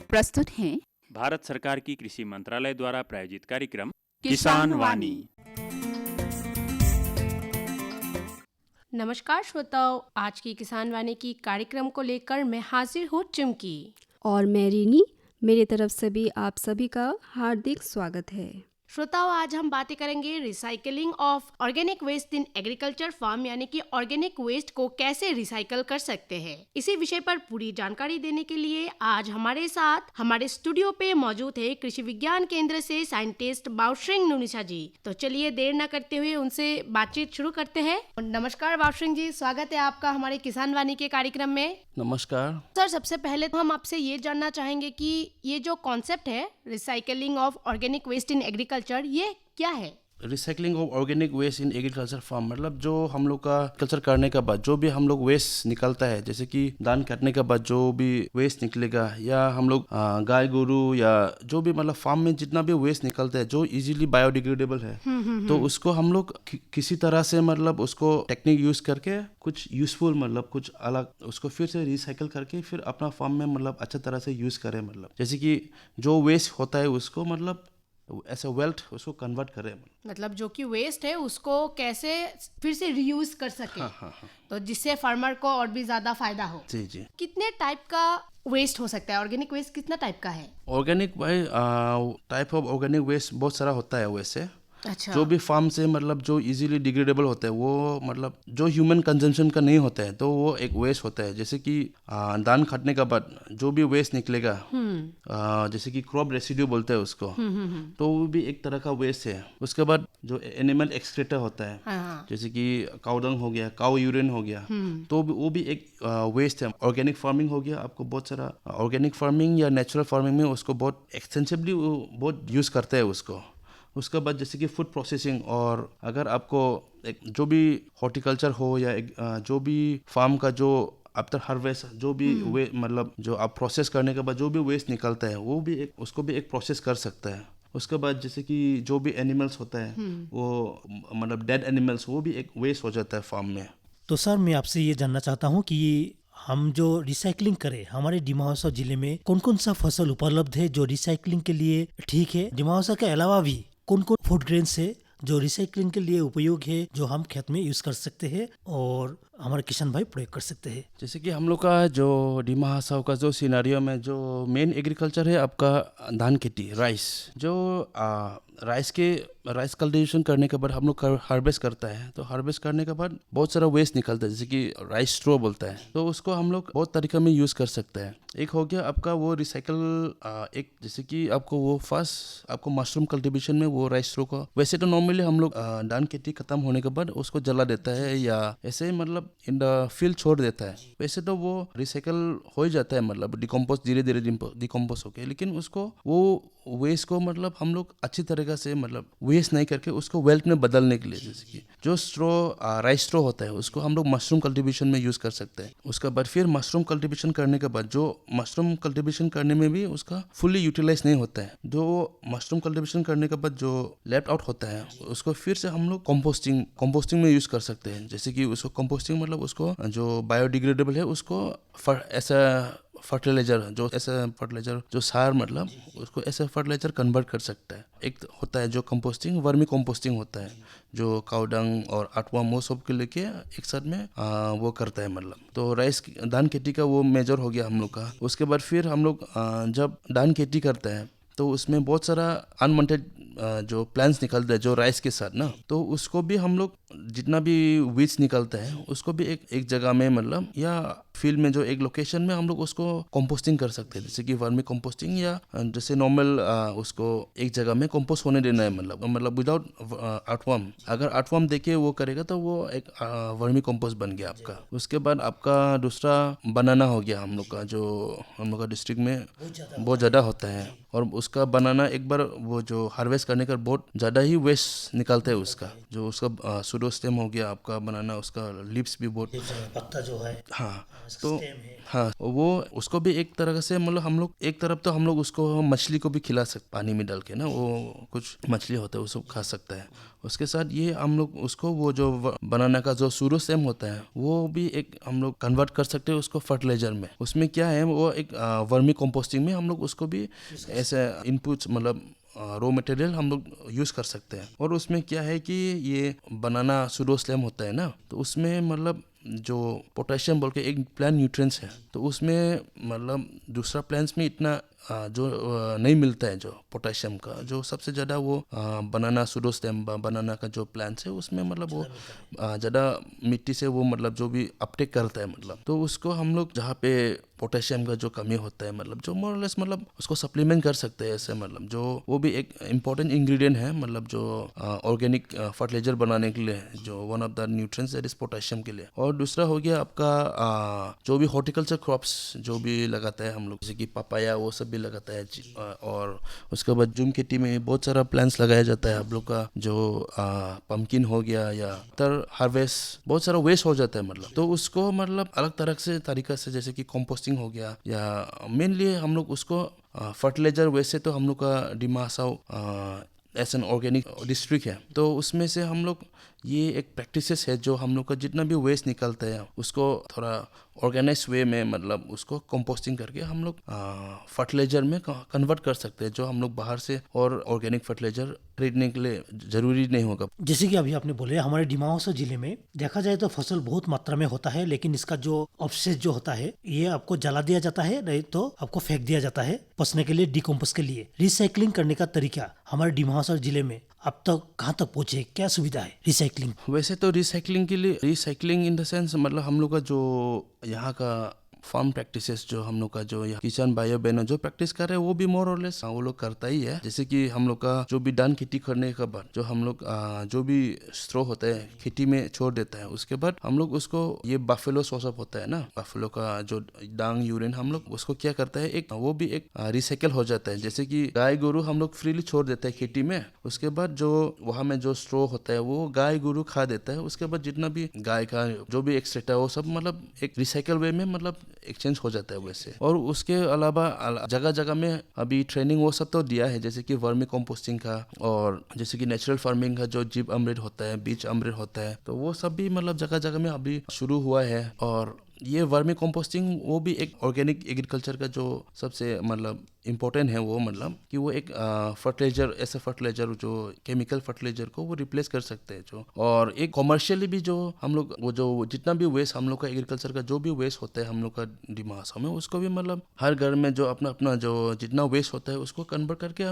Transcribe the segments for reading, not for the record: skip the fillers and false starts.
प्रस्तुत हैं भारत सरकार की कृषि मंत्रालय द्वारा प्रायोजित कार्यक्रम किसान वाणी। नमस्कार श्रोताओं, आज की किसान वाणी की कार्यक्रम को लेकर मैं हाजिर हूँ चिमकी। और मैं रीनी। मेरी तरफ से भी आप सभी का हार्दिक स्वागत है। श्रोताओं, आज हम बातें करेंगे recycling of organic waste in agriculture farm, यानी कि ऑर्गेनिक वेस्ट को कैसे रिसाइकल कर सकते हैं। इसी विषय पर पूरी जानकारी देने के लिए आज हमारे साथ हमारे स्टूडियो पे मौजूद है कृषि विज्ञान केंद्र से साइंटिस्ट बावश्रिंग नुनिसा जी। तो चलिए देर न करते हुए उनसे बातचीत शुरू करते हैं। नमस्कार बावश्रिंग जी, स्वागत है आपका हमारे किसान वाणी के कार्यक्रम में। नमस्कार सर, सबसे पहले तो हम आपसे ये जानना चाहेंगे कि ये जो कॉन्सेप्ट है recycling of organic waste in agriculture, ये क्या है? Recycling of organic waste in agriculture farm मतलब जो हम लोग का कल्चर करने के बाद जो भी हम लोग वेस्ट निकलता है, जैसे कि धान काटने के बाद जो भी वेस्ट निकलेगा, या हम लोग गाय गोरू या जो भी मतलब फार्म में जितना भी वेस्ट निकलता है जो इजीली बायोडिग्रेडेबल है, तो उसको हम लोग किसी तरह से मतलब उसको टेक्निक यूज करके कुछ यूजफुल मतलब कुछ अलग उसको फिर से रिसाइकल करके फिर अपना फार्म में मतलब अच्छा तरह से यूज करें। मतलब जैसे कि जो वेस्ट होता है उसको मतलब ऐसा वेल्थ उसको कन्वर्ट करें, मतलब जो कि वेस्ट है उसको कैसे फिर से रीयूज कर सके। हाँ। तो जिससे फार्मर को और भी ज्यादा फायदा हो। जी। कितने टाइप का वेस्ट हो सकता है? ऑर्गेनिक वेस्ट कितना टाइप का है? ऑर्गेनिक भाई टाइप ऑफ ऑर्गेनिक वेस्ट बहुत सारा होता है वैसे। अच्छा। जो भी फार्म से मतलब जो इजीली डिग्रेडेबल होता है वो मतलब जो ह्यूमन कंजम्पशन का नहीं होता है तो वो एक वेस्ट होता है। जैसे कि धान काटने के बाद जो भी वेस्ट निकलेगा, जैसे कि क्रॉप रेसिड्यू बोलते हैं उसको, तो वो भी एक तरह का वेस्ट है। उसके बाद जो एनिमल एक्सक्रीटर होता है, जैसे कि काऊ डंग हो गया, काऊ यूरिन हो गया, तो वो भी एक वेस्ट है। ऑर्गेनिक फार्मिंग हो गया, आपको बहुत सारा ऑर्गेनिक फार्मिंग या नेचुरल फार्मिंग में उसको बहुत एक्सटेंसिवली बहुत यूज करते हैं उसको। उसके बाद जैसे कि फूड प्रोसेसिंग, और अगर आपको एक जो भी हॉर्टिकल्चर हो या एक जो भी फार्म का जो आफ्टर हार्वेस्ट जो भी वे मतलब जो आप प्रोसेस करने के बाद जो भी वेस्ट निकलता है वो भी एक उसको भी एक प्रोसेस कर सकता है। उसके बाद जैसे कि जो भी एनिमल्स होता है वो मतलब डेड एनिमल्स वो भी एक वेस्ट हो जाता है फार्म में। तो सर, मैं आपसे ये जानना चाहता हूँ कि हम जो रिसाइकलिंग करें, हमारे डिमा हाउसा जिले में कौन कौन सा फसल उपलब्ध है जो रिसाइकलिंग के लिए ठीक है? डिमा हाउसा के अलावा भी कौन कौन फूड ग्रेन्स है जो रिसाइकलिंग के लिए उपयोग है, जो हम खेत में यूज कर सकते हैं और हमारे किसान भाई प्रयोग कर सकते हैं? जैसे कि हम लोग का जो डिमा हासाओ का जो सिनारियो में जो मेन एग्रीकल्चर है आपका धान खेती, राइस। जो राइस कल्टीवेशन करने के बाद हम लोग हार्वेस्ट करता है, तो हार्वेस्ट करने के बाद बहुत सारा वेस्ट निकलता है, जैसे कि राइस स्ट्रो बोलता है, तो उसको हम लोग बहुत तरीका में यूज कर सकते हैं। एक हो गया आपका वो रिसाइकल, एक जैसे कि आपको वो फर्स्ट आपको मशरूम कल्टीवेशन में वो राइस स्ट्रो को वैसे तो नॉर्मली हम लोग धान खेती खत्म होने के बाद उसको जला देता है या ऐसे मतलब इन द फील्ड छोड़ देता है। वैसे तो वो रिसाइकल हो ही जाता है, मतलब डिकम्पोज धीरे धीरे डिकम्पोज होके, लेकिन उसको वो वेस्ट को मतलब हम लोग अच्छी तरीके से मतलब वेस्ट नहीं करके उसको वेल्थ में बदलने के लिए, जैसे कि जो स्ट्रो राइस स्ट्रो होता है उसको हम लोग मशरूम कल्टीवेशन में यूज कर सकते हैं। उसके बाद फिर मशरूम कल्टीवेशन करने के बाद जो मशरूम कल्टीवेशन करने में भी उसका फुली यूटिलाइज नहीं होता है, जो मशरूम कल्टीवेशन करने के बाद जो लेफ्ट आउट होता है उसको फिर से हम लोग कंपोस्टिंग में यूज कर सकते हैं। जैसे कि उसको कंपोस्टिंग मतलब उसको जो बायोडिग्रेडेबल है उसको ऐसा फर्टिलाइजर जो सार मतलब उसको ऐसा फर्टिलाइजर कन्वर्ट कर सकता है। एक होता है जो कंपोस्टिंग, वर्मी कंपोस्टिंग होता है, जो काऊ डंग और आर्टवर्म वो सब के लेके एक साथ में वो करता है मतलब। तो राइस धान खेती का वो मेजर हो गया हम लोग का। उसके बाद फिर हम लोग जब धान खेती करते हैं तो उसमें बहुत सारा अनवांटेड जो प्लांट्स निकलता है जो राइस के साथ ना, तो उसको भी हम लोग जितना भी वीड्स निकलता है उसको भी एक जगह में मतलब या फील्ड में जो एक लोकेशन में हम लोग उसको कंपोस्टिंग कर सकते हैं, जैसे कि वर्मी कंपोस्टिंग या जैसे नॉर्मल उसको एक जगह में कंपोस्ट होने देना है, मतलब विदाउट आर्टवर्म। अगर आर्टवर्म देके वो करेगा तो वो एक वर्मी कंपोस्ट बन गया आपका। उसके बाद आपका दूसरा बनाना हो गया हम लोग का, जो हम लोग का डिस्ट्रिक्ट में बहुत ज़्यादा होता है, और उसका बनाना एक बार वो जो हार्वेस्ट करने का बहुत ज़्यादा ही वेस्ट निकलता है उसका, जो उसका सूडोस्टेम हो गया आपका बनाना, उसका लिप्स भी बहुत, पत्ता जो है, हाँ तो स्टेम है। हाँ वो उसको भी एक तरह से मतलब हम लोग एक तरफ तो हम लोग उसको मछली को भी खिला सकते, पानी में डाल के ना, वो कुछ मछली होता है उसको खा सकता है। उसके साथ ये हम लोग उसको वो जो बनाना का जो सूडोस्टेम होता है वो भी एक हम लोग कन्वर्ट कर सकते हैं उसको फर्टिलाइजर में। उसमें क्या है वो एक वर्मी कंपोस्टिंग में हम लोग उसको भी ऐसे इनपुट्स मतलब रॉ मटेरियल हम लोग यूज़ कर सकते हैं। और उसमें क्या है कि ये बनाना सूडोस्टेम होता है ना, तो उसमें मतलब जो पोटेशियम बोल के एक प्लांट न्यूट्रिएंट्स है, तो उसमें मतलब दूसरा प्लांट्स में इतना जो नहीं मिलता है, जो पोटेशियम का जो सबसे ज़्यादा वो बनाना सूडोस्टेम बनाना का जो प्लांट्स है उसमें मतलब वो ज़्यादा मिट्टी से वो मतलब जो भी अपटेक करता है मतलब, तो उसको हम लोग जहाँ पे पोटेशियम का जो कमी होता है मतलब जो मोरलेस मतलब उसको सप्लीमेंट कर सकते हैं ऐसे, मतलब जो वो भी एक इम्पॉर्टेंट इंग्रेडिएंट है मतलब जो ऑर्गेनिक फर्टिलाइजर बनाने के लिए, जो one of the nutrients that is potassium के लिए। और दूसरा हो गया आपका जो भी हॉर्टिकल्चर क्रॉप्स जो भी लगाता है हम लोग, जैसे कि पपाया वो सब भी लगाता है, और उसके बाद जूम खेती में बहुत सारा प्लांट्स लगाया जाता है आप लोग का, जो पम्पकिन हो गया या तर हार्वेस्ट बहुत सारा वेस्ट हो जाता है मतलब, तो उसको मतलब अलग तरह से तरीका से जैसे कि कंपोस्टिंग हो गया, या मेनली हम लोग उसको फर्टिलाइजर, वैसे तो हम लोग का Dima Hasao as an organic district है, तो उसमें से हम लोग ये एक प्रैक्टिसेस है जो हम लोग का जितना भी वेस्ट निकलता है उसको थोड़ा ऑर्गेनाइज वे में मतलब उसको कंपोस्टिंग करके हम लोग फर्टिलाइजर में कन्वर्ट कर सकते हैं, जो हम लोग बाहर से और ऑर्गेनिक फर्टिलाइजर खरीदने के लिए जरूरी नहीं होगा। जैसे कि अभी आपने बोले हमारे डिमा हासाओ जिले में देखा जाए तो फसल बहुत मात्रा में होता है, लेकिन इसका जो अवशेष जो होता है ये आपको जला दिया जाता है, नहीं तो आपको फेंक दिया जाता है पचने के लिए, डिकम्पोज के लिए। रिसाइकलिंग करने का तरीका हमारे डिमा हासाओ जिले में अब तक कहाँ तक पहुँचे, क्या सुविधा है रिसाइकलिंग? वैसे तो रिसाइकलिंग के लिए, रिसाइकलिंग इन द सेंस मतलब हम लोग का जो यहाँ का फार्म प्रैक्टिसेस जो हम लोग का जो किसान भाइयों बहनों जो प्रैक्टिस कर रहे हैं वो भी मोर और लेस वो लोग करता ही है। जैसे कि हम लोग का जो भी धान खेती करने के बाद जो हम लोग जो भी स्ट्रो होता है खेती में छोड़ देता है, उसके बाद हम लोग उसको ये बफेलो सोसअप होता है ना, बफेलो का जो डांग यूरिन हम लोग उसको क्या करता है एक वो भी एक रिसाइकल हो जाता है। जैसे कि गाय गोरू हम लोग फ्रीली छोड़ देते हैं खेती में, उसके बाद जो वहाँ में जो स्ट्रो होता है वो गाय गोरू खा देता है, उसके बाद जितना भी गाय का जो भी एक्सट्रेक्ट है वो सब मतलब एक रिसाइकल वे में मतलब एक्सचेंज हो जाता है वैसे। और उसके अलावा जगह जगह में अभी ट्रेनिंग वो सब तो दिया है, जैसे कि वर्मी कंपोस्टिंग का और जैसे कि नेचुरल फार्मिंग का जो जीव अमृत होता है, बीज अमृत होता है, तो वो सब भी मतलब जगह जगह में अभी शुरू हुआ है। और ये वर्मी कंपोस्टिंग वो भी एक ऑर्गेनिक एग्रीकल्चर का जो सबसे मतलब इम्पोर्टेंट है, वो मतलब कि वो एक फर्टिलाइजर, ऐसा फर्टिलाइजर जो केमिकल फर्टिलाइजर को वो रिप्लेस कर सकते हैं जो, और एक कमर्शियली भी जो हम लोग वो जो जितना भी वेस्ट हम लोग का एग्रीकल्चर का जो भी वेस्ट होता है हम लोग का डिमा हासाओ में, उसको भी मतलब हर घर में जो अपना अपना जो जितना वेस्ट होता है उसको कन्वर्ट करके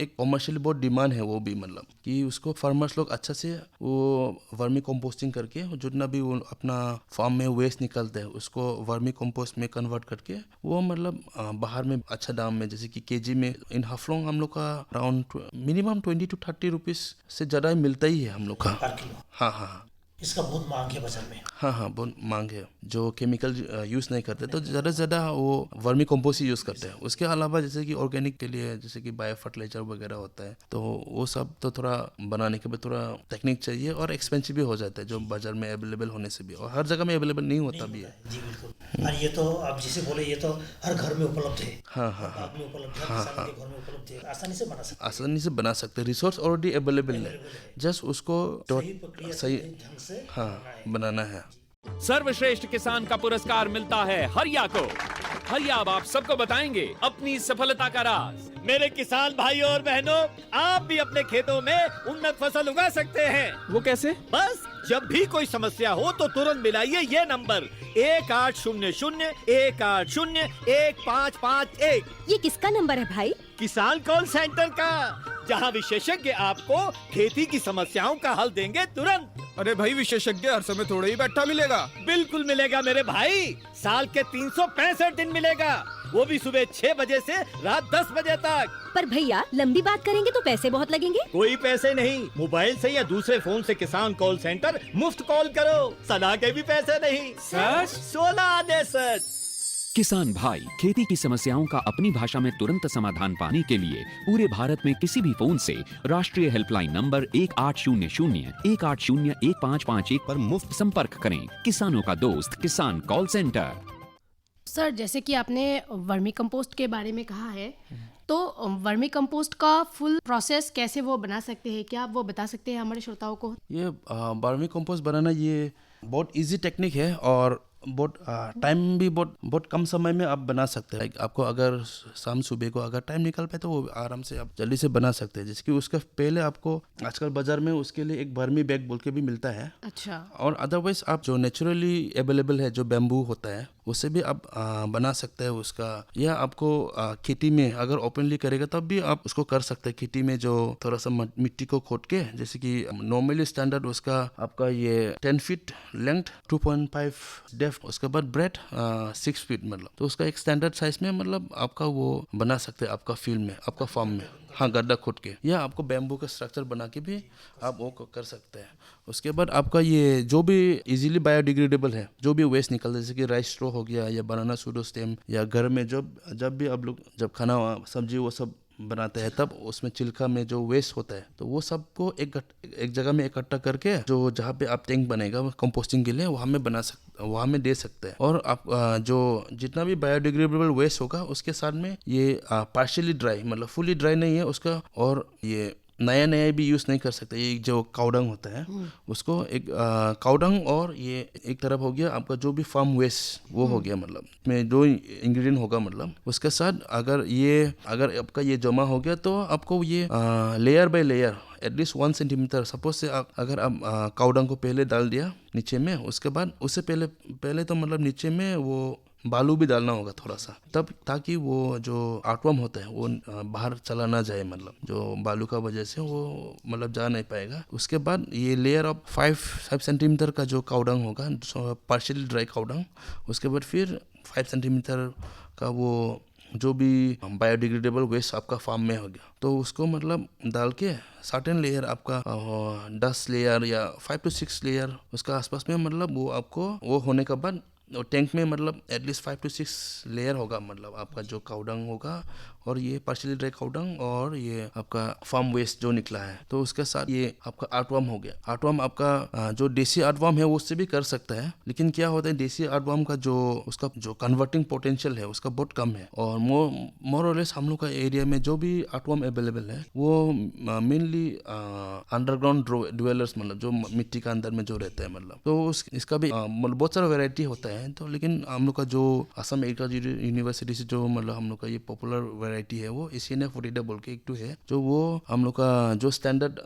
एक कमर्शियली बहुत डिमांड है वो भी, मतलब कि उसको फार्मर्स लोग अच्छा से वो वर्मी कंपोस्टिंग करके जितना भी वो अपना फार्म में वेस्ट निकलता है उसको वर्मी कंपोस्ट में कन्वर्ट करके वो मतलब बाहर में अच्छा दाम में, जैसे कि केजी में इन हाफलोंग हम लोग का अराउंड मिनिमम 20 to 30 रुपीज से ज़्यादा मिलता ही है हम लोग का। हाँ हाँ, इसका बहुत मांग है बाजार में। हाँ हाँ बहुत मांग है, जो केमिकल यूज़ नहीं करते तो ज़्यादा से ज़्यादा वो वर्मी कंपोस्ट ही यूज़ करते हैं। उसके अलावा जैसे कि ऑर्गेनिक के लिए जैसे कि बायो फर्टिलाइजर वगैरह होता है, तो वो सब तो थोड़ा बनाने के बाद थोड़ा टेक्निक चाहिए और एक्सपेंसिव भी हो जाता है, जो बाजार में अवेलेबल होने से भी, और हर जगह में अवेलेबल नहीं होता भी है। जी बिल्कुल। और ये तो आप जिसे बोले ये तो हर घर में उपलब्ध है। हाँ हाँ हाँ, में उपलब्ध है, किसान के घर में उपलब्ध है, आसानी से बना सकते आसानी से बना सकते हैं, रिसोर्स ऑलरेडी अवेलेबल है, जस्ट उसको सही ढंग से हाँ बनाना है। सर्वश्रेष्ठ किसान का पुरस्कार मिलता है हरिया को। हरिया अब आप सबको बताएंगे अपनी सफलता का राज। मेरे किसान भाइयों और बहनों, आप भी अपने खेतों में उन्नत फसल उगा सकते हैं। वो कैसे? बस जब भी कोई समस्या हो तो तुरंत मिलाइए ये नंबर 1800-180-1551। ये किसका नंबर है भाई? किसान कॉल सेंटर का, जहां विशेषज्ञ आपको खेती की समस्याओं का हल देंगे तुरंत। अरे भाई, विशेषज्ञ हर समय थोड़ा ही बैठा मिलेगा। बिल्कुल मिलेगा मेरे भाई, साल के 365 दिन मिलेगा, वो भी सुबह 6 बजे से रात 10 बजे तक। पर भैया लंबी बात करेंगे तो पैसे बहुत लगेंगे। कोई पैसे नहीं, मोबाइल से या दूसरे फोन से किसान कॉल सेंटर मुफ्त कॉल करो, सलाह के भी पैसे नहीं। सच? 16 आने सच। किसान भाई खेती की समस्याओं का अपनी भाषा में तुरंत समाधान पाने के लिए पूरे भारत में किसी भी फोन से राष्ट्रीय हेल्पलाइन नंबर 1800-180-1551 पर मुफ्त संपर्क करें। किसानों का दोस्त किसान कॉल सेंटर। सर, जैसे कि आपने वर्मी कंपोस्ट के बारे में कहा है, तो वर्मी कंपोस्ट का फुल प्रोसेस कैसे वो बना सकते हैं, क्या आप वो बता सकते हैं हमारे श्रोताओं को? ये वर्मी कंपोस्ट बनाना ये बहुत इजी टेक्निक है और बहुत टाइम भी बहुत कम समय में आप बना सकते हैं। आपको अगर शाम सुबह को अगर टाइम निकल पाए तो वो आराम से आप जल्दी से बना सकते हैं। जैसे कि उसका पहले आपको आजकल बाजार में उसके लिए एक वर्मी बैग बोल के भी मिलता है। अच्छा। और अदरवाइज आप जो नेचुरली अवेलेबल है जो बैम्बू होता है उससे भी आप बना सकते हैं उसका, या आपको खेती में अगर ओपनली करेगा तब भी आप उसको कर सकते हैं। खेती में जो थोड़ा सा मिट्टी को खोद के, जैसे कि नॉर्मली स्टैंडर्ड उसका आपका ये 10 फीट लेंथ, 2.5 डेप्थ, उसके बाद ब्रेड 6 फीट, मतलब तो उसका एक स्टैंडर्ड साइज में मतलब आपका वो बना सकते हैं आपका फील्ड में, आपका फार्म में। हाँ, गड्ढा खोद के, या आपको बैम्बू का स्ट्रक्चर बना के भी आप वो कर सकते हैं। उसके बाद आपका ये जो भी इजीली बायोडिग्रेडेबल है, जो भी वेस्ट निकलता है, जैसे कि राइस स्ट्रो हो गया या बनाना सूडो स्टेम, या घर में जब भी आप लोग जब खाना सब्जी वो सब बनाते हैं तब उसमें छिलका में जो वेस्ट होता है तो वो सबको एक जगह में इकट्ठा करके जो जहाँ पे आप टैंक बनेगा कंपोस्टिंग के लिए वहाँ में दे सकते हैं। और आप जो जितना भी बायोडिग्रेडेबल वेस्ट होगा उसके साथ में ये पार्शियली ड्राई, मतलब फुली ड्राई नहीं है उसका, और ये नया भी यूज़ नहीं कर सकते। ये जो काउडंग होता है उसको एक काउडंग, और ये एक तरफ हो गया आपका जो भी फार्म वेस्ट वो हो गया, मतलब में जो इंग्रेडिएंट होगा, मतलब उसके साथ अगर आपका ये जमा हो गया तो आपको ये layer by layer at least 1 centimetre, suppose से अगर आप काउडंग को पहले डाल दिया नीचे में, उसके बाद उससे पहले तो मतलब नीचे में वो बालू भी डालना होगा थोड़ा सा, तब ताकि वो जो आर्टवर्म होता है वो बाहर चला ना जाए, मतलब जो बालू का वजह से वो मतलब जा नहीं पाएगा। उसके बाद ये लेयर ऑफ 5 सेंटीमीटर का जो काउडंग होगा, पार्शियली ड्राई काउडंग, उसके बाद फिर 5 सेंटीमीटर का वो जो भी बायोडिग्रेडेबल वेस्ट आपका फार्म में हो गया, तो उसको मतलब डाल के सर्टेन लेयर आपका 10 लेयर या 5 to 6 लेयर उसका आसपास में, मतलब वो आपको वो होने के बाद और टैंक में मतलब एटलीस्ट 5 to 6 लेयर होगा, मतलब आपका जो काउडंग होगा और ये पार्शियली ड्राई काउडंग और ये आपका फार्म वेस्ट जो निकला है, तो उसके साथ ये आपका आर्टवर्म हो गया। आर्टवर्म आपका जो देसी आर्टवर्म है वो उससे भी कर सकता है, लेकिन क्या होता है देसी आर्टवर्म का उसका जो कन्वर्टिंग पोटेंशियल है उसका बहुत कम है। और मोर और लेस हम लोग का एरिया में जो भी आर्टवर्म अवेलेबल है वो मेनली अंडरग्राउंड ड्वेलर्स, मतलब जो मिट्टी का अंदर में जो रहता है, मतलब तो इसका भी मतलब बहुत सारा वेराइटी होता है। तो लेकिन हम लोग का जो असम एग्रीकल्चर यूनिवर्सिटी से जो मतलब हम लोग का ये पॉपुलर वैरायटी है वो ACNF 42 बोल के एक टू है, जो वो हम लोग का जो स्टैंडर्ड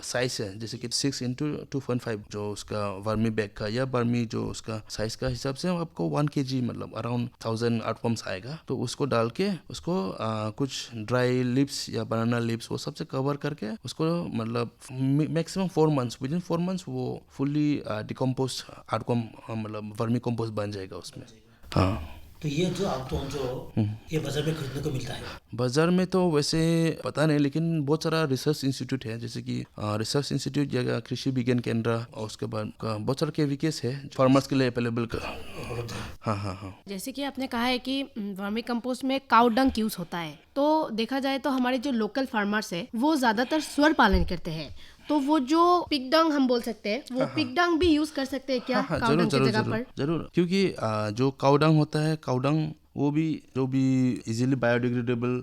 साइज है, जैसे कि 6x2.5 जो उसका वर्मी बैग का या वर्मी जो उसका साइज का हिसाब से आपको 1 kg मतलब अराउंड 1000 आर्टवर्म्स आएगा। तो उसको डाल के उसको कुछ ड्राई लिप्स या बनाना लिप्स वो सबसे कवर करके उसको मतलब maximum 4 months, with in 4 months वो फुल्ली डिकम्पोज आर्टवर्म मतलब वर्मी कंपोस्ट बन जाएगा उसमें। हाँ, तो ये जो आर्टवर्म जो ये बाजार में खरीदने को मिलता है? बाजार में तो वैसे पता नहीं, लेकिन बहुत सारा रिसर्च इंस्टीट्यूट है, जैसे कि रिसर्च इंस्टीट्यूट या कृषि विज्ञान केंद्र, और उसके बाद बहुत सारे KVKs है फार्मर्स के लिए अवेलेबल का। हाँ। जैसे कि आपने कहा है कि वर्मी कंपोस्ट में काउ डंग यूज होता है, तो देखा जाए तो हमारे जो लोकल फार्मर्स है वो ज्यादातर सुअर पालन करते हैं, तो वो जो पिग डंग हम बोल सकते हैं वो पिग डंग भी यूज कर सकते हैं क्या काउ डंग की जगह पर? जरूर, क्योंकि जो काउडंग होता है, काउडंग वो भी जो भी इजीली बायोडिग्रेडेबल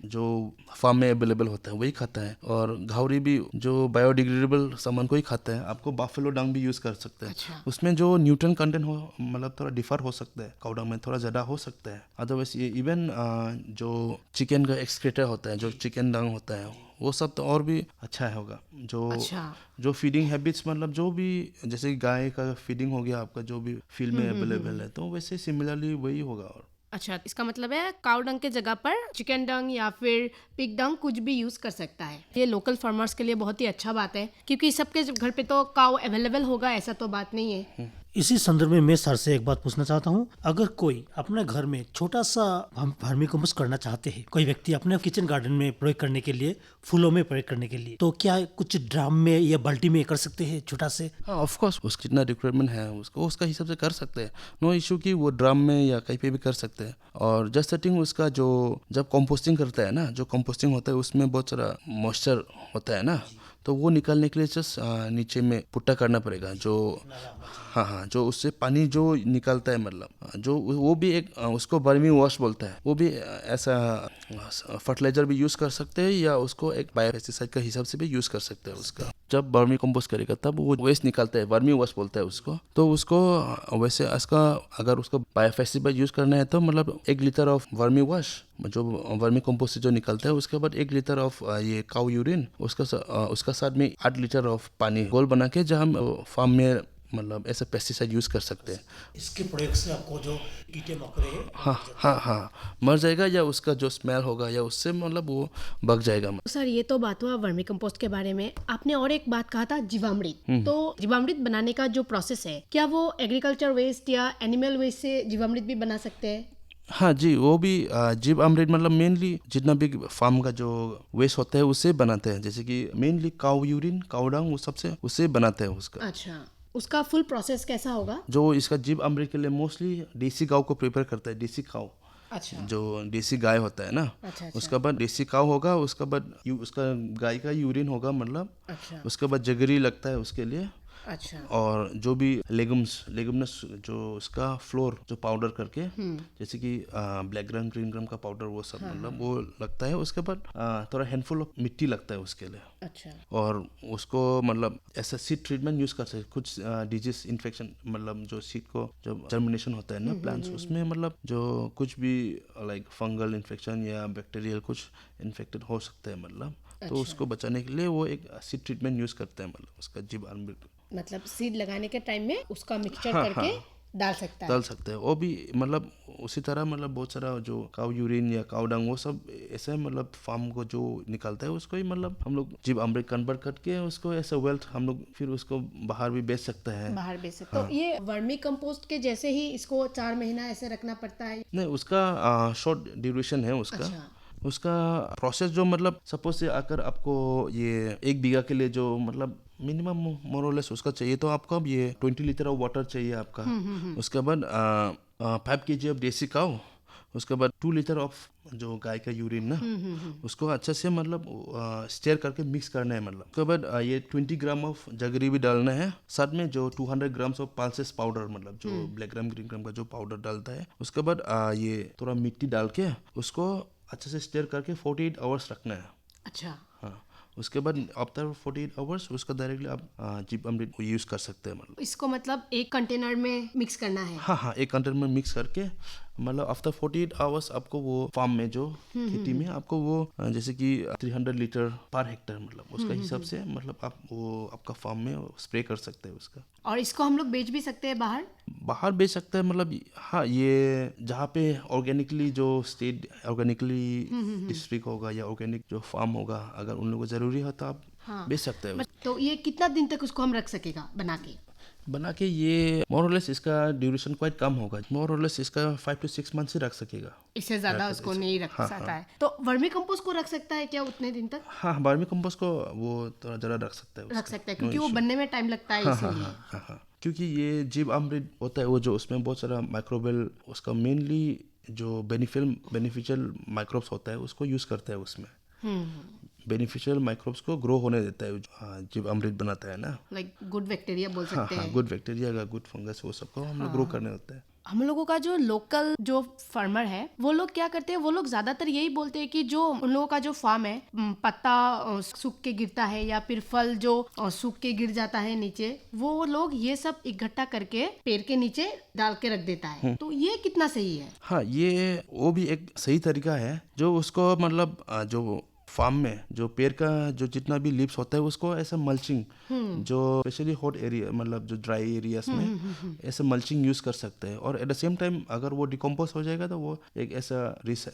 जो फार्म में अवेलेबल होता है वही खाता है, और घावरी भी जो बायोडिग्रेडेबल सामान को ही खाता है। आपको बाफेलो डंग भी यूज कर सकते हैं। अच्छा। उसमें जो न्यूट्रन कंटेंट हो मतलब थोड़ा डिफर हो सकता है, काउडंग में थोड़ा ज़्यादा हो सकता है। अदरवाइज ये इवन जो चिकन का एक्सक्रीटर होता है, जो चिकन डंग होता है, वो सब तो और भी अच्छा होगा। जो फीडिंग हैबिट्स, मतलब जो भी जैसे गाय का फीडिंग हो गया आपका जो भी फील्ड में अवेलेबल है, तो वैसे सिमिलरली वही होगा। और अच्छा, इसका मतलब है काउ डंग के जगह पर चिकन डंग या फिर पिग डंग कुछ भी यूज कर सकता है। ये लोकल फार्मर्स के लिए बहुत ही अच्छा बात है, क्योंकि सबके घर पे तो काउ अवेलेबल होगा ऐसा तो बात नहीं है। इसी संदर्भ में मैं सर से एक बात पूछना चाहता हूँ, अगर कोई अपने घर में छोटा सा वर्मी कंपोस्ट करना चाहते हैं, कोई व्यक्ति अपने किचन गार्डन में प्रयोग करने के लिए, फूलों में प्रयोग करने के लिए, तो क्या कुछ ड्राम में या बाल्टी में कर सकते हैं छोटा से? हाँ, ऑफ कोर्स उसका जितना रिक्वायरमेंट है उसको उसका हिसाब से कर सकते हैं। नो इशू कि वो ड्रम में या कहीं पे भी कर सकते हैं। और जस्ट सेटिंग उसका जो जब कंपोस्टिंग करता है ना, जो कंपोस्टिंग होता है उसमें बहुत सारा मॉइस्चर होता है ना, तो वो निकालने के लिए जस्ट नीचे में पुट्टा करना पड़ेगा, जो हाँ, जो उससे पानी जो निकलता है, मतलब जो वो भी एक उसको वर्मी वॉश बोलता है। वो भी ऐसा फर्टिलाइजर भी यूज़ कर सकते हैं या उसको एक बायोपेस्टिसाइड का हिसाब से भी यूज़ कर सकते हैं। उसका जब वर्मी कंपोस्ट करेगा तब वो वेस्ट निकलता है, वर्मी वॉश बोलता है उसको। तो उसको वैसे इसका अगर उसको बायोपेस्टिसाइड यूज़ करना है तो मतलब 1 लीटर ऑफ वर्मी वॉश जो वर्मी कंपोस्ट से जो निकलता है, उसके बाद 1 लीटर ऑफ ये काउ यूरिन, उसका साथ में 8 लीटर ऑफ पानी घोल बना के जहाँ हम फार्म में मतलब ऐसा पेस्टिसाइड यूज़ कर सकते हैं। इसके प्रयोग से आपको जो कीटे मकोड़े हाँ मर जाएगा, या उसका जो स्मेल होगा या उससे मतलब वो भग जाएगा। सर ये तो बात हुआ वर्मी कंपोस्ट के बारे में। आपने और एक बात कहा था जीवामृत। तो जीवामृत बनाने का जो प्रोसेस है, क्या वो एग्रीकल्चर वेस्ट या एनिमल वेस्ट से जीवामृत भी बना सकते हैं? हाँ जी, वो भी जीव अमृत मतलब मेनली जितना भी फार्म का जो वेस्ट होता है उससे बनाते हैं। जैसे कि mainly cow urine, cow dung, वो सबसे उससे बनाते हैं उसका। अच्छा, उसका फुल प्रोसेस कैसा होगा? जो इसका जीव अमृत के लिए मोस्टली देसी गाँव को प्रिपेयर करता है, देसी काउ। अच्छा, जो देसी गाय होता है ना, अच्छा। उसका बाद देसी काउ होगा, उसका बाद उसका गाय का यूरिन होगा मतलब। अच्छा, उसके बाद जगरी लगता है उसके लिए। अच्छा, और जो भी लेगुमनस जो उसका फ्लोर जो पाउडर करके, जैसे कि ब्लैक ग्राम, ग्रीन ग्राम का पाउडर, वो सब मतलब वो लगता है। उसके बाद थोड़ा हैंडफुल ऑफ मिट्टी लगता है उसके लिए। अच्छा, और उसको मतलब ऐसा सीड ट्रीटमेंट यूज़ कर सकते। कुछ डिजीज इन्फेक्शन मतलब जो सीड को जब जर्मिनेशन होता है ना प्लांट्स, उसमें मतलब जो कुछ भी लाइक फंगल इन्फेक्शन या बैक्टीरियल कुछ इन्फेक्टेड हो सकता है मतलब। तो उसको बचाने के लिए वो एक सीड ट्रीटमेंट यूज़ करते हैं मतलब उसका जीव अमृत। मतलब सीड लगाने के टाइम में उसका मिक्सचर करके डाल सकता है। डाल सकते हैं। वो भी मतलब उसी तरह मतलब बहुत सारा जो काउ यूरिन या काउ डंग वो सब ऐसे मतलब फार्म को जो निकलता है उसको ही मतलब हम लोग जीव अमृत कन्वर्ट करके उसको ऐसा वेल्थ हम लोग फिर उसको बाहर भी बेच सकते हैं। बाहर बेच सकते। तो ये वर्मी कंपोस्ट के जैसे ही इसको 4 महीना ऐसे रखना पड़ता है? नहीं, उसका शॉर्ट ड्यूरेशन है उसका। अच्छा। उसका प्रोसेस जो मतलब सपोज से अगर आपको ये 1 बीघा के लिए जो मतलब मिनिमम मोरलेस उसका चाहिए, तो आपको अब ये 20 लीटर ऑफ वाटर चाहिए आपका। उसके बाद 5 kg ऑफ देसी काउ, उसके बाद 2 लीटर ऑफ जो गाय का यूरिन ना, उसको अच्छे से मतलब स्टेयर करके मिक्स करना है मतलब। उसके बाद ये 20 ग्राम ऑफ जगरी भी डालना है, साथ में जो 200 ग्राम्स ऑफ पल्सेस पाउडर मतलब जो ब्लैक ग्राम ग्रीन ग्राम का जो पाउडर डालता है। उसके बाद ये थोड़ा मिट्टी डाल के उसको अच्छे से स्टेयर करके 48 आवर्स रखना है। अच्छा, हाँ, उसके बाद आफ्टर 48 आवर्स उसका डायरेक्टली आप जीव अमृत को यूज़ कर सकते हैं मतलब। इसको मतलब एक कंटेनर में मिक्स करना है? हाँ, एक कंटेनर में मिक्स करके मतलब आफ्टर 48 आवर्स आपको वो फार्म में जो खेती में आपको वो जैसे कि 300 लीटर पर हेक्टेयर मतलब उसका हिसाब से मतलब आप वो आपका फार्म में स्प्रे कर सकते हैं उसका। और इसको हम लोग बेच भी सकते हैं बाहर बेच सकते हैं मतलब। हाँ, ये जहाँ पे ऑर्गेनिकली जो स्टेट ऑर्गेनिकली डिस्ट्रिक्ट होगा या ऑर्गेनिक जो फार्म होगा, अगर उन लोगों को ज़रूरी हो तो आप बेच सकते हैं। तो ये कितना दिन तक उसको हम रख सकेगा बना के? ये मोरलेस इसका ड्यूरेशन क्वाइट कम होगा। मोरलेस इसका 5 to 6 मंथ से रख सकेगा, इससे ज्यादा उसको नहीं रख सकता है। तो वर्मी कंपोस्ट को रख सकता है क्या उतने दिन तक? हाँ, वर्मी कंपोस्ट को वो थोड़ा ज़रा रख सकता है रख सकता है क्योंकि वो बनने में टाइम लगता है इसीलिए। हाँ, क्योंकि ये जीव अमृत होता है वो जो उसमें बहुत सारा माइक्रोबियल उसका मेनली जो बेनिफिशियल माइक्रोब्स होता है उसको यूज़ करता है उसमें। बेनिफिशियल माइक्रोब्स को ग्रो होने देता है जीव अमृत बनाता है ना, लाइक गुड बैक्टीरिया बोल सकते हैं। गुड बैक्टीरिया का गुड फंगस वो सबको हम लोग ग्रो करने होता है। हम लोगों का जो लोकल जो फार्मर है वो लोग क्या करते हैं, वो लोग ज्यादातर यही बोलते हैं कि जो उन लोगों का जो फार्म है पत्ता सूख के गिरता है या फिर फल जो सूख के गिर जाता है नीचे, वो लोग ये सब इकट्ठा करके पेड़ के नीचे डाल के रख देता है। तो ये कितना सही है? हाँ, ये वो भी एक सही तरीका है जो उसको मतलब जो फार्म में जो पेड़ का जो जितना भी लीव्स होता है उसको ऐसा मल्चिंग जो स्पेशली हॉट एरिया मतलब जो ड्राई एरियाज में ऐसा मल्चिंग यूज कर सकते हैं। और एट द सेम टाइम अगर वो डिकम्पोज हो जाएगा तो वो एक ऐसा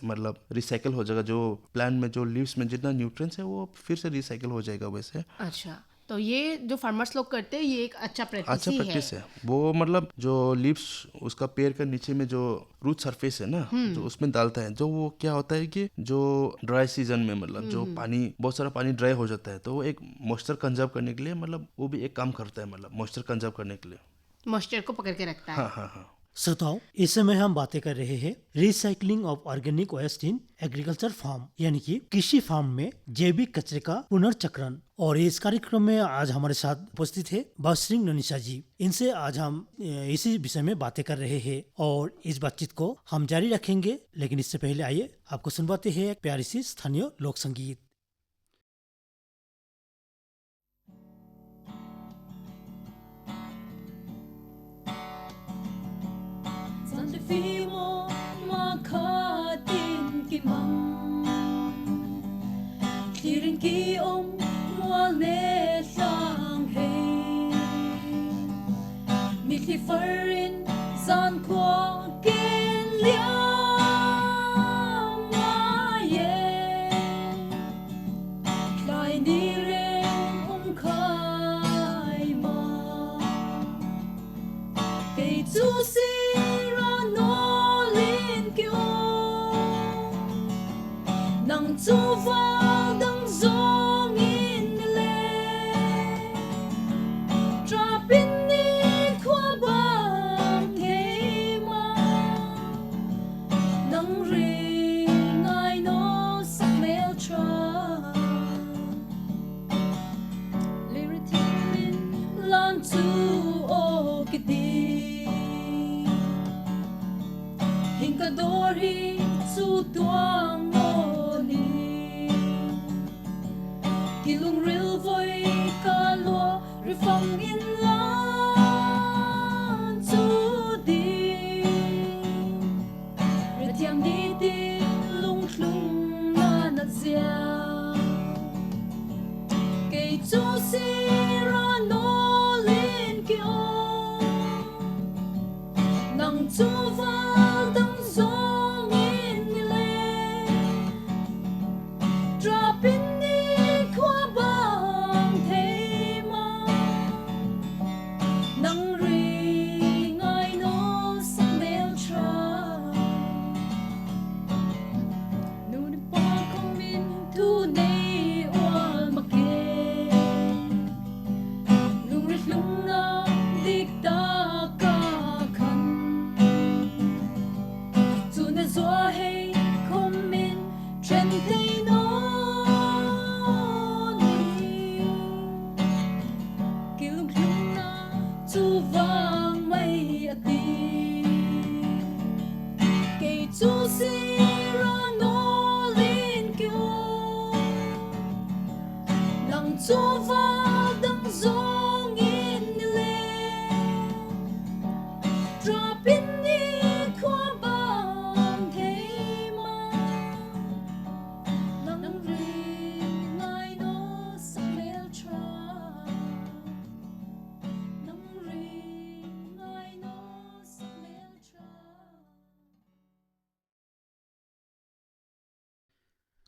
मतलब रिसाइकल हो जाएगा। जो प्लांट में जो लीव्स में जितना न्यूट्रिएंट्स है वो फिर से रिसाइकल हो जाएगा वैसे। अच्छा, तो ये जो फार्मर्स लोग करते हैं ये एक अच्छा प्रैक्टिस अच्छा ही प्रैक्टिस है वो, मतलब जो लीव्स उसका पेड़ का नीचे में जो रूट सरफेस है ना, जो उसमें डालता है, जो वो क्या होता है कि जो ड्राई सीजन में मतलब जो पानी बहुत सारा पानी ड्राई हो जाता है, तो वो एक मॉइस्चर कंजर्व करने के लिए, मतलब वो भी एक काम करता है, मतलब मॉइस्चर कंजर्व करने के लिए। मॉइस्चर को पकड़ के रखता है। हाँ हाँ हाँ। श्रोताओं, इस समय हम बातें कर रहे हैं recycling of organic waste in agriculture farm, यानी कि कृषि फार्म में जैविक कचरे का पुनर्चक्रण। और इस कार्यक्रम में आज हमारे साथ उपस्थित है बावस्रिंग ननीशा जी। इनसे आज हम इसी विषय में बातें कर रहे हैं और इस बातचीत को हम जारी रखेंगे, लेकिन इससे पहले आइए आपको सुनवाते हैं एक प्यारी सी स्थानीय लोक संगीत। phi mo ma kha tin ki mang tirin ki om mo ne sang hey mi khi farin san ko ken liang ma ye lai ni ren khai ma kei tu si zu va dang zong in le drop in ni kwa bang te ma nang ring I know some mail tra liritin lan tu o kiti hinka dor hi zu tuang Kilung ril voi ka lo rifang in lan zu di Retiang di di lung tlung na na zia Kei zu si ra no lin ki o Nang zu val dang zong in ni le Drop in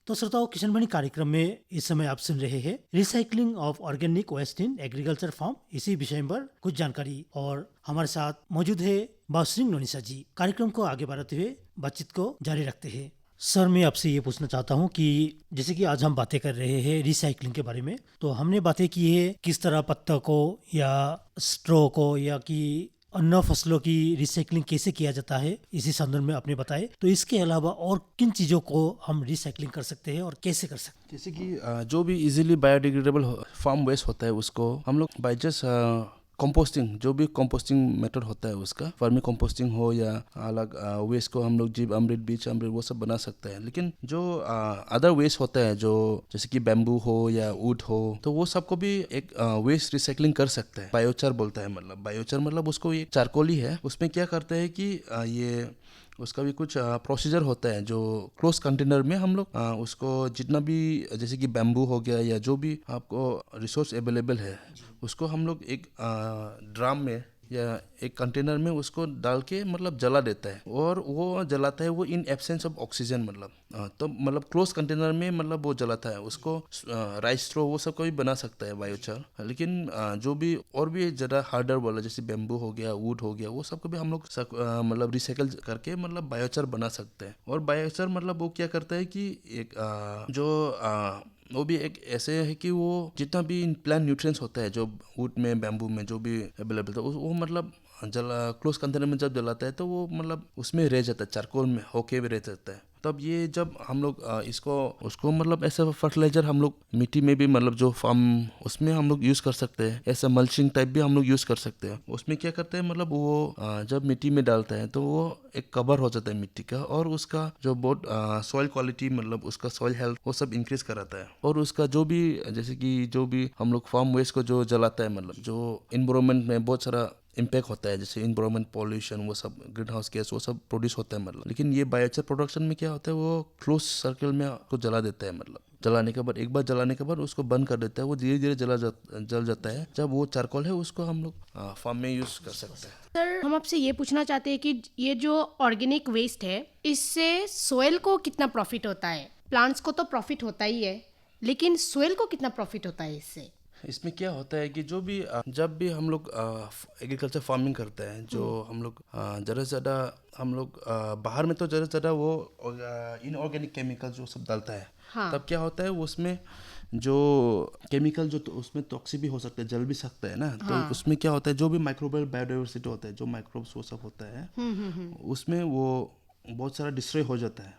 तो श्रोताओं, किशन वाणी कार्यक्रम में इस समय आप सुन रहे हैं recycling of organic waste in agriculture farm, इसी विषय पर कुछ जानकारी। और हमारे साथ मौजूद है बावस्रिंग ननीशा जी। कार्यक्रम को आगे बढ़ाते हुए बातचीत को जारी रखते हैं। सर, मैं आपसे ये पूछना चाहता हूँ कि जैसे कि आज हम बातें कर रहे हैं रिसाइकलिंग के बारे में, तो हमने बातें की है किस तरह पत्तों को या स्ट्रॉ को या कि अन्य फसलों की रिसाइकलिंग कैसे किया जाता है, इसी संदर्भ में आपने बताए। तो इसके अलावा और किन चीज़ों को हम रिसाइकलिंग कर सकते हैं और कैसे कर सकते हैं? जैसे कि जो भी इजीली बायोडिग्रेडेबल फार्म वेस्ट होता है उसको हम लोग बाय जस्ट कंपोस्टिंग, जो भी कंपोस्टिंग मेथड होता है उसका, वर्मी कंपोस्टिंग हो या अलग वेस्ट को हम लोग जीव अमृत, बीज अमृत वो सब बना सकते हैं। लेकिन जो अदर वेस्ट होता है, जो जैसे कि बैम्बू हो या वुड हो, तो वो सबको भी एक वेस्ट रिसाइकलिंग कर सकते हैं। बायोचार बोलता है, मतलब बायोचार मतलब उसको एक चारकोल ही है। उसमें क्या करते हैं कि ये उसका भी कुछ प्रोसीजर होता है, जो क्लोज कंटेनर में हम लोग उसको जितना भी, जैसे कि बैम्बू हो गया या जो भी आपको रिसोर्स अवेलेबल है, उसको हम लोग एक ड्राम में या एक कंटेनर में उसको डाल के मतलब जला देता है, और वो जलाता है वो इन एब्सेंस ऑफ ऑक्सीजन, मतलब तो मतलब क्लोज कंटेनर में मतलब वो जलाता है उसको। राइस स्ट्रो वो सब कोई बना सकता है बायोचार, लेकिन जो भी और भी ज़्यादा हार्डर वाला जैसे बेम्बू हो गया, वुड हो गया, वो सब को भी हम लोग मतलब रिसाइकल करके मतलब बायोचार बना सकते हैं। और बायोचार मतलब वो क्या करता है कि एक वो भी एक ऐसे है कि वो जितना भी प्लांट न्यूट्रिएंट्स होता है जो वुड में, बैम्बू में जो भी अवेलेबल था, वो मतलब क्लोज कंटेनर में जब जलाता है तो वो मतलब उसमें रह जाता है, चारकोल में होके भी रह जाता है। तब ये जब हम लोग उसको मतलब ऐसा फर्टिलाइजर हम लोग मिट्टी में भी मतलब जो फार्म उसमें हम लोग यूज़ कर सकते हैं, ऐसा मल्चिंग टाइप भी हम लोग यूज़ कर सकते हैं। उसमें क्या करते हैं मतलब वो जब मिट्टी में डालता है तो वो एक कवर हो जाता है मिट्टी का, और उसका जो बहुत सॉइल क्वालिटी मतलब उसका सॉइल हेल्थ वो सब इंक्रीज कराता है। और उसका जो भी जैसे कि जो भी हम लोग फार्म वेस्ट को जो जलाता है, मतलब जो इन्वायरमेंट में बहुत सारा इम्पैक्ट होता है, जैसे इन्वायरमेंट पॉल्यूशन, वो सब ग्रीन हाउस गैस वो सब प्रोड्यूस होता है मतलब। लेकिन ये बायोचार प्रोडक्शन में क्या होता है, वो क्लोज सर्कल में उसको जला देता है, मतलब जलाने के बाद एक बार जलाने के बाद उसको बंद कर देता है, वो धीरे धीरे जल जाता है। जब वो चारकोल है उसको हम लोग फार्म में यूज कर सकते हैं। सर, हम आपसे ये पूछना चाहते हैं कि ये जो ऑर्गेनिक वेस्ट है, इससे सोयल को कितना प्रॉफिट होता है? प्लांट्स को तो प्रॉफिट होता ही है, लेकिन सोयल को कितना प्रॉफिट होता है इससे? इसमें क्या होता है कि जो भी जब भी हम लोग एग्रीकल्चर फार्मिंग करते हैं, जो हम लोग ज़्यादा से ज़्यादा हम लोग बाहर में तो ज़्यादा से ज़्यादा वो इनऑर्गेनिक केमिकल जो सब डालता है। हाँ। तब क्या होता है उसमें जो केमिकल जो तो उसमें टॉक्सिक भी हो सकता है, जल भी सकता है ना। तो उसमें क्या होता है, जो भी माइक्रोबियल बायोडाइवर्सिटी होता है, जो माइक्रोब्स वो सब होता है, उसमें वो बहुत सारा डिस्ट्रॉय हो जाता है।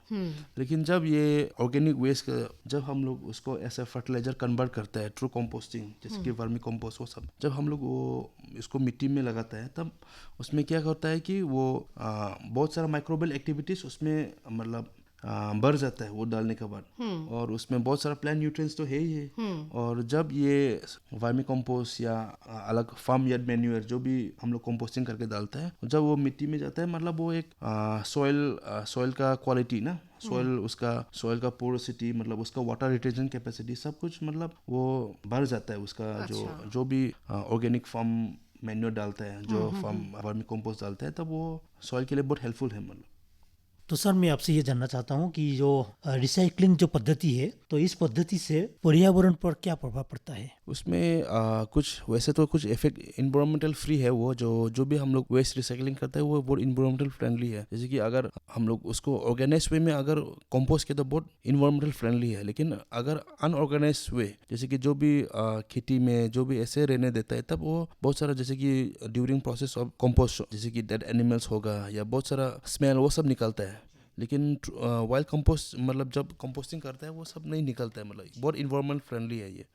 लेकिन जब ये ऑर्गेनिक वेस्ट जब हम लोग उसको ऐसा फर्टिलाइजर कन्वर्ट करते हैं थ्रू कंपोस्टिंग, जैसे कि वर्मी कंपोस्ट, वो सब जब हम लोग वो इसको मिट्टी में लगाता है, तब उसमें क्या होता है कि वो बहुत सारा माइक्रोबियल एक्टिविटीज उसमें मतलब बढ़ जाता है वो डालने के बाद, और उसमें बहुत सारा प्लांट न्यूट्रिएंट्स तो है ही है। और जब ये वर्मी कंपोस्ट या अलग फार्म यार्ड मैन्यूअर जो भी हम लोग कंपोस्टिंग करके डालते हैं, जब वो मिट्टी में जाता है, मतलब वो एक सॉइल का क्वालिटी ना, सॉइल का पोरोसिटी, मतलब उसका वाटर रिटेंशन कैपेसिटी, सब कुछ मतलब वो बढ़ जाता है उसका। अच्छा। जो भी ऑर्गेनिक फार्म मैन्यूअर डालता है, जो फार्म वर्मी कंपोस्ट डालता है, तब वो सॉइल के लिए बहुत हेल्पफुल है मतलब। तो सर, मैं आपसे ये जानना चाहता हूँ कि जो रिसाइकलिंग जो पद्धति है, तो इस पद्धति से पर्यावरण पर क्या प्रभाव पड़ता है? उसमें कुछ वैसे तो कुछ इफेक्ट इन्वायरमेंटल फ्री है, वो जो भी हम लोग वेस्ट रिसाइकलिंग करते हैं वो बहुत इन्वायरमेंटल फ्रेंडली है। जैसे कि अगर हम लोग उसको ऑर्गेनाइज वे में अगर कंपोस्ट किया तो बहुत इन्वायरमेंटल फ्रेंडली है। लेकिन अगर अनऑर्गेनाइज वे, जैसे कि जो भी खेती में जो भी ऐसे रहने देता है, तब वो बहुत सारा जैसे कि ड्यूरिंग प्रोसेस ऑफ कंपोस्ट, जैसे कि डेड एनिमल्स होगा या बहुत सारा स्मेल वो सब निकलता है। लेकिन वाइल्ड कंपोस्ट मतलब जब कंपोस्टिंग करता है वो सब नहीं निकलता है, मतलब बहुत इन्वायरमेंट फ्रेंडली है ये।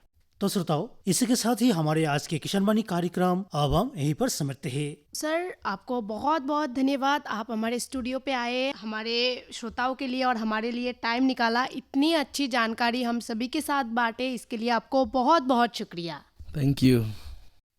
तो श्रोताओं, इसी के साथ ही हमारे आज के किसान वाणी कार्यक्रम अब हम यहीं पर समाप्त है। सर, आपको बहुत बहुत धन्यवाद। आप हमारे स्टूडियो पे आए, हमारे श्रोताओं के लिए और हमारे लिए टाइम निकाला, इतनी अच्छी जानकारी हम सभी के साथ बांटे, इसके लिए आपको बहुत बहुत शुक्रिया। Thank you.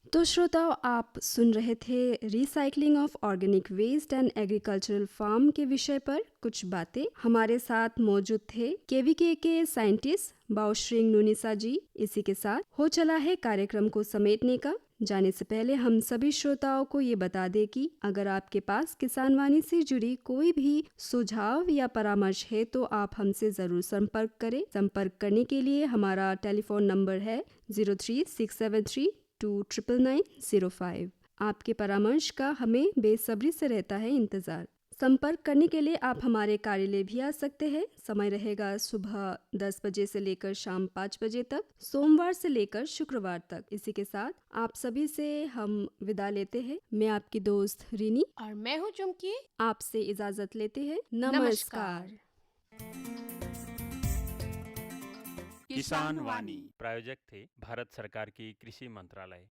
तो श्रोताओं, आप सुन रहे थे recycling of organic waste and agricultural farm के विषय पर कुछ बातें। हमारे साथ मौजूद थे केवीके के साइंटिस्ट बाओश्रिंग नुनिसा जी। इसी के साथ हो चला है कार्यक्रम को समेटने का। जाने से पहले हम सभी श्रोताओं को ये बता दें कि अगर आपके पास किसान वाणी से जुड़ी कोई भी सुझाव या परामर्श है तो आप हमसे जरूर संपर्क करें। संपर्क करने के लिए हमारा टेलीफोन नंबर है 0367329905। आपके परामर्श का हमें बेसब्री से रहता है इंतजार। संपर्क करने के लिए आप हमारे कार्यालय भी आ सकते हैं। समय रहेगा सुबह 10 बजे से लेकर शाम 5 बजे तक, सोमवार से लेकर शुक्रवार तक। इसी के साथ आप सभी से हम विदा लेते हैं। मैं आपकी दोस्त रिनी और मैं हूँ चुमकी, आपसे इजाजत लेते हैं। नमस्कार। किसान वाणी प्रायोजक थे भारत सरकार की कृषि मंत्रालय।